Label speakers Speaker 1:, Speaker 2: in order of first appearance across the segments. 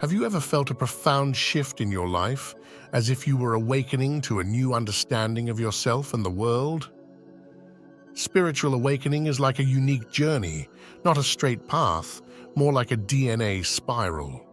Speaker 1: Have you ever felt a profound shift in your life, as if you were awakening to a new understanding of yourself and the world? Spiritual awakening is like a unique journey, not a straight path, more like a DNA spiral.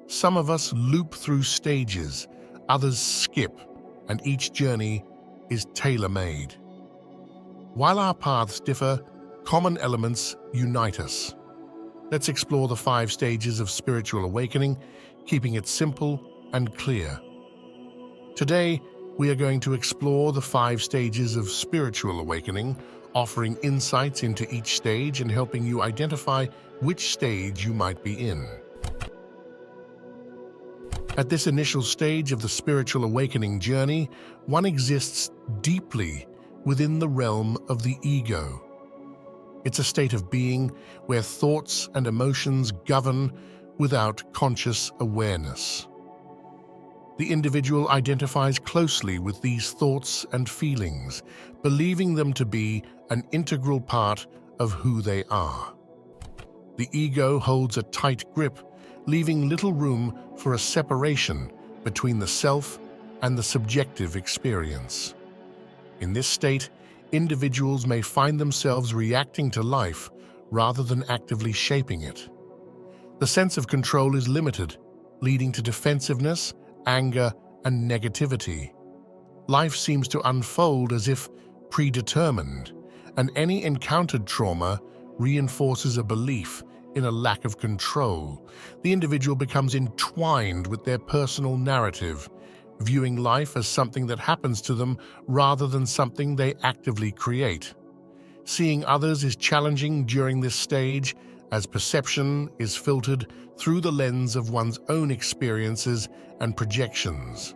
Speaker 1: Some of us loop through stages, others skip, and each journey is tailor-made. While our paths differ, common elements unite us. Let's explore the 5 stages of spiritual awakening, keeping it simple and clear. Today, we are going to explore the 5 stages of spiritual awakening, offering insights into each stage and helping you identify which stage you might be in. At this initial stage of the spiritual awakening journey, one exists deeply within the realm of the ego. It's a state of being where thoughts and emotions govern without conscious awareness. The individual identifies closely with these thoughts and feelings, believing them to be an integral part of who they are. The ego holds a tight grip, leaving little room for a separation between the self and the subjective experience. In this state, individuals may find themselves reacting to life rather than actively shaping it. The sense of control is limited, leading to defensiveness, anger, and negativity. Life seems to unfold as if predetermined, and any encountered trauma reinforces a belief in a lack of control. The individual becomes entwined with their personal narrative, viewing life as something that happens to them rather than something they actively create. Seeing others is challenging during this stage, as perception is filtered through the lens of one's own experiences and projections.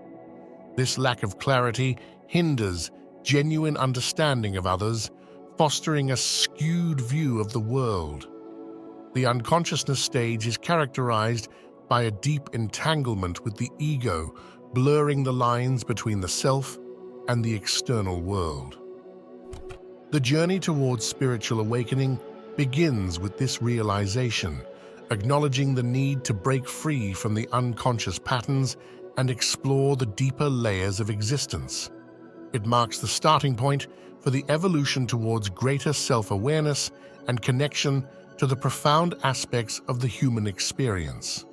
Speaker 1: This lack of clarity hinders genuine understanding of others, fostering a skewed view of the world. The unconsciousness stage is characterized by a deep entanglement with the ego, blurring the lines between the self and the external world. The journey towards spiritual awakening begins with this realization, acknowledging the need to break free from the unconscious patterns and explore the deeper layers of existence. It marks the starting point for the evolution towards greater self-awareness and connection to the profound aspects of the human experience.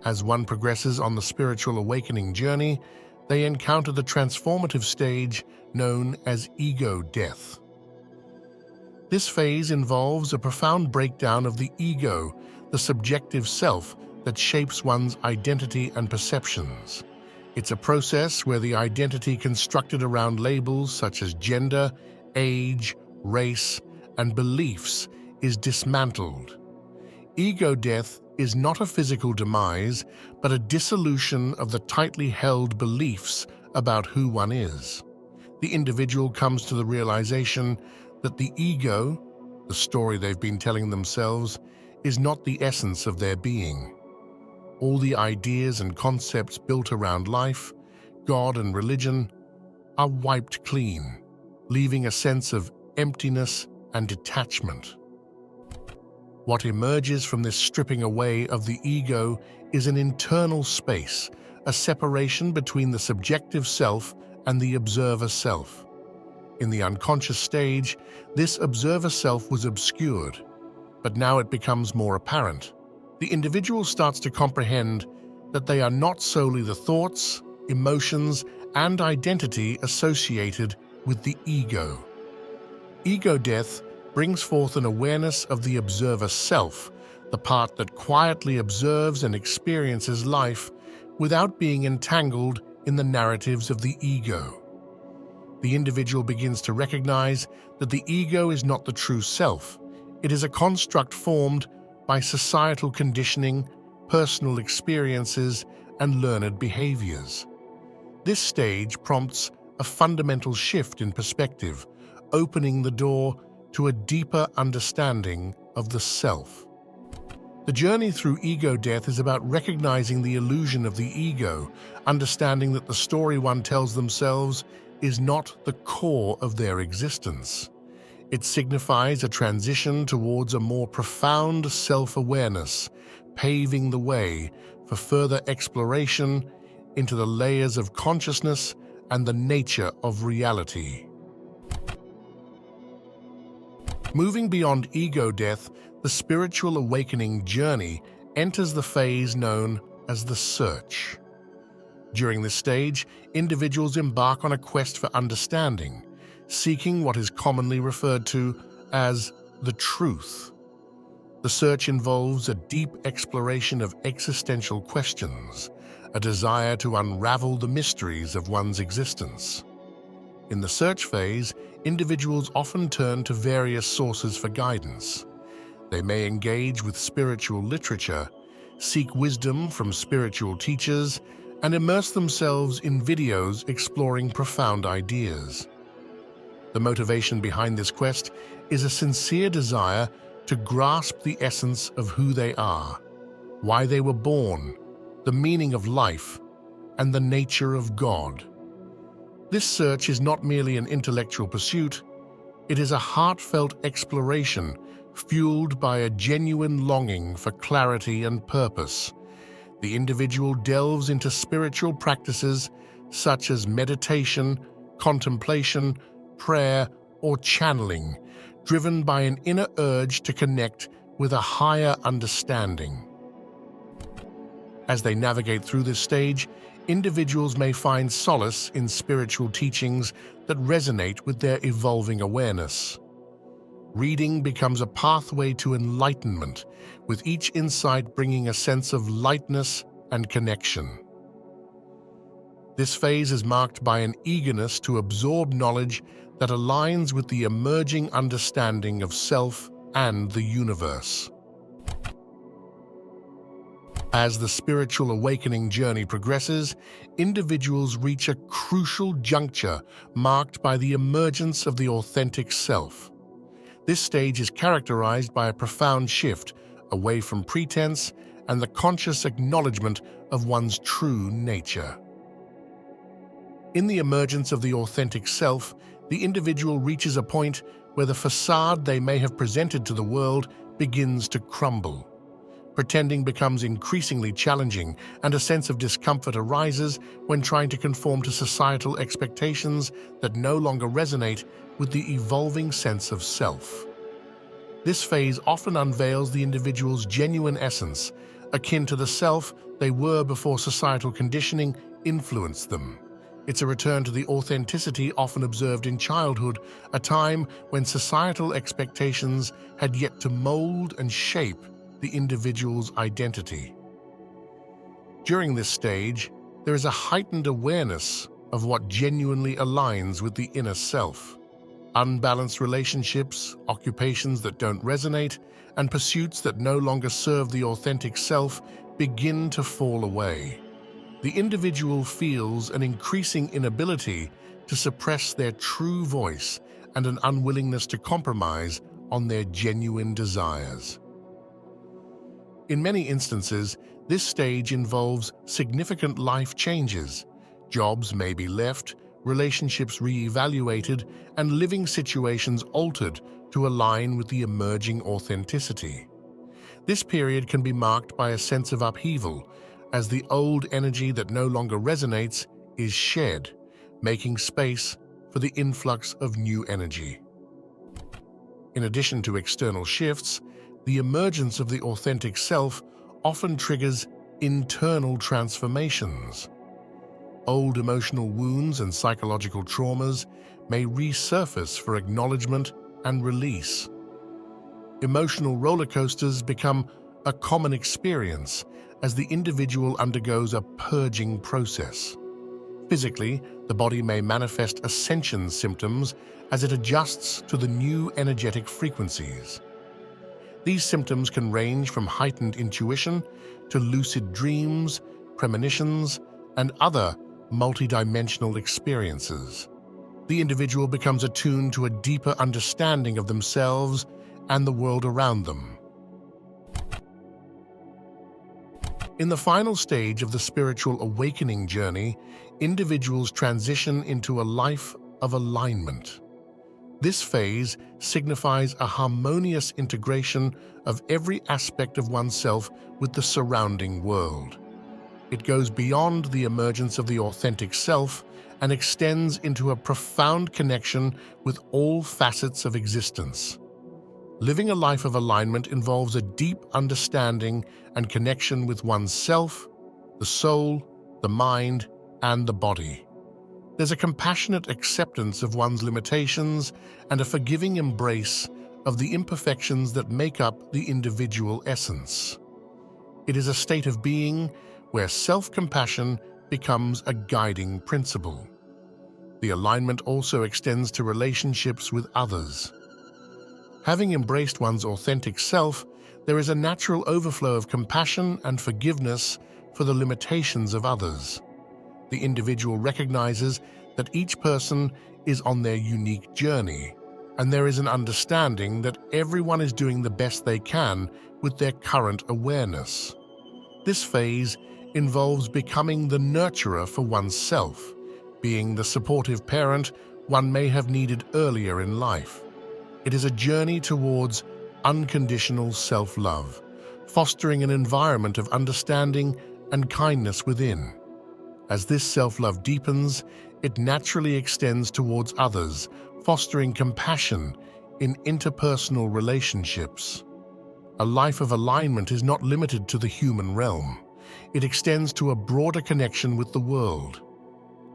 Speaker 1: As one progresses on the spiritual awakening journey, they encounter the transformative stage known as ego death. This phase involves a profound breakdown of the ego, the subjective self that shapes one's identity and perceptions. It's a process where the identity constructed around labels such as gender, age, race, and beliefs is dismantled. Ego death is not a physical demise, but a dissolution of the tightly held beliefs about who one is. The individual comes to the realization that the ego, the story they've been telling themselves, is not the essence of their being. All the ideas and concepts built around life, God and religion, are wiped clean, leaving a sense of emptiness and detachment. What emerges from this stripping away of the ego is an internal space, a separation between the subjective self and the observer self. In the unconscious stage, this observer self was obscured, but now it becomes more apparent. The individual starts to comprehend that they are not solely the thoughts, emotions, and identity associated with the ego. Ego death brings forth an awareness of the observer self, the part that quietly observes and experiences life without being entangled in the narratives of the ego. The individual begins to recognize that the ego is not the true self. It is a construct formed by societal conditioning, personal experiences, and learned behaviors. This stage prompts a fundamental shift in perspective, opening the door to a deeper understanding of the self. The journey through ego death is about recognizing the illusion of the ego, understanding that the story one tells themselves is not the core of their existence. It signifies a transition towards a more profound self-awareness, paving the way for further exploration into the layers of consciousness and the nature of reality. Moving beyond ego death, the spiritual awakening journey enters the phase known as the search. During this stage, individuals embark on a quest for understanding, seeking what is commonly referred to as the truth. The search involves a deep exploration of existential questions, a desire to unravel the mysteries of one's existence. In the search phase, individuals often turn to various sources for guidance. They may engage with spiritual literature, seek wisdom from spiritual teachers, and immerse themselves in videos exploring profound ideas. The motivation behind this quest is a sincere desire to grasp the essence of who they are, why they were born, the meaning of life, and the nature of God. This search is not merely an intellectual pursuit, it is a heartfelt exploration fueled by a genuine longing for clarity and purpose. The individual delves into spiritual practices such as meditation, contemplation, prayer, or channeling, driven by an inner urge to connect with a higher understanding. As they navigate through this stage, individuals may find solace in spiritual teachings that resonate with their evolving awareness. Reading becomes a pathway to enlightenment, with each insight bringing a sense of lightness and connection. This phase is marked by an eagerness to absorb knowledge that aligns with the emerging understanding of self and the universe. As the spiritual awakening journey progresses, individuals reach a crucial juncture marked by the emergence of the authentic self. This stage is characterized by a profound shift away from pretense and the conscious acknowledgement of one's true nature. In the emergence of the authentic self, the individual reaches a point where the facade they may have presented to the world begins to crumble. Pretending becomes increasingly challenging, and a sense of discomfort arises when trying to conform to societal expectations that no longer resonate with the evolving sense of self. This phase often unveils the individual's genuine essence, akin to the self they were before societal conditioning influenced them. It's a return to the authenticity often observed in childhood, a time when societal expectations had yet to mold and shape the individual's identity. During this stage, there is a heightened awareness of what genuinely aligns with the inner self. Unbalanced relationships, occupations that don't resonate, and pursuits that no longer serve the authentic self begin to fall away. The individual feels an increasing inability to suppress their true voice and an unwillingness to compromise on their genuine desires. In many instances, this stage involves significant life changes. Jobs may be left, relationships re-evaluated, and living situations altered to align with the emerging authenticity. This period can be marked by a sense of upheaval, as the old energy that no longer resonates is shed, making space for the influx of new energy. In addition to external shifts, the emergence of the authentic self often triggers internal transformations. Old emotional wounds and psychological traumas may resurface for acknowledgement and release. Emotional roller coasters become a common experience as the individual undergoes a purging process. Physically, the body may manifest ascension symptoms as it adjusts to the new energetic frequencies. These symptoms can range from heightened intuition to lucid dreams, premonitions, and other multidimensional experiences. The individual becomes attuned to a deeper understanding of themselves and the world around them. In the final stage of the spiritual awakening journey, individuals transition into a life of alignment. This phase signifies a harmonious integration of every aspect of oneself with the surrounding world. It goes beyond the emergence of the authentic self and extends into a profound connection with all facets of existence. Living a life of alignment involves a deep understanding and connection with oneself, the soul, the mind, and the body. There's a compassionate acceptance of one's limitations and a forgiving embrace of the imperfections that make up the individual essence. It is a state of being where self-compassion becomes a guiding principle. The alignment also extends to relationships with others. Having embraced one's authentic self, there is a natural overflow of compassion and forgiveness for the limitations of others. The individual recognizes that each person is on their unique journey, and there is an understanding that everyone is doing the best they can with their current awareness. This phase involves becoming the nurturer for oneself, being the supportive parent one may have needed earlier in life. It is a journey towards unconditional self-love, fostering an environment of understanding and kindness within. As this self-love deepens, it naturally extends towards others, fostering compassion in interpersonal relationships. A life of alignment is not limited to the human realm. It extends to a broader connection with the world.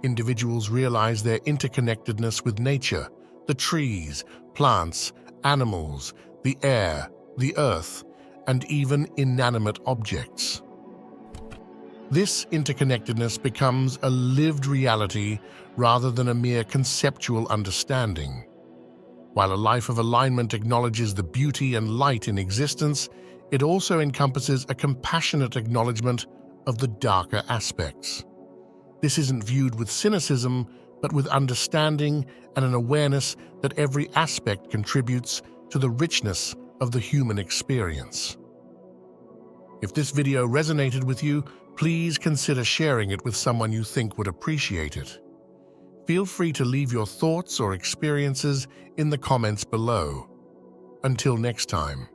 Speaker 1: Individuals realize their interconnectedness with nature, the trees, plants, animals, the air, the earth, and even inanimate objects. This interconnectedness becomes a lived reality rather than a mere conceptual understanding. While a life of alignment acknowledges the beauty and light in existence, it also encompasses a compassionate acknowledgement of the darker aspects. This isn't viewed with cynicism, but with understanding and an awareness that every aspect contributes to the richness of the human experience. If this video resonated with you, please consider sharing it with someone you think would appreciate it. Feel free to leave your thoughts or experiences in the comments below. Until next time.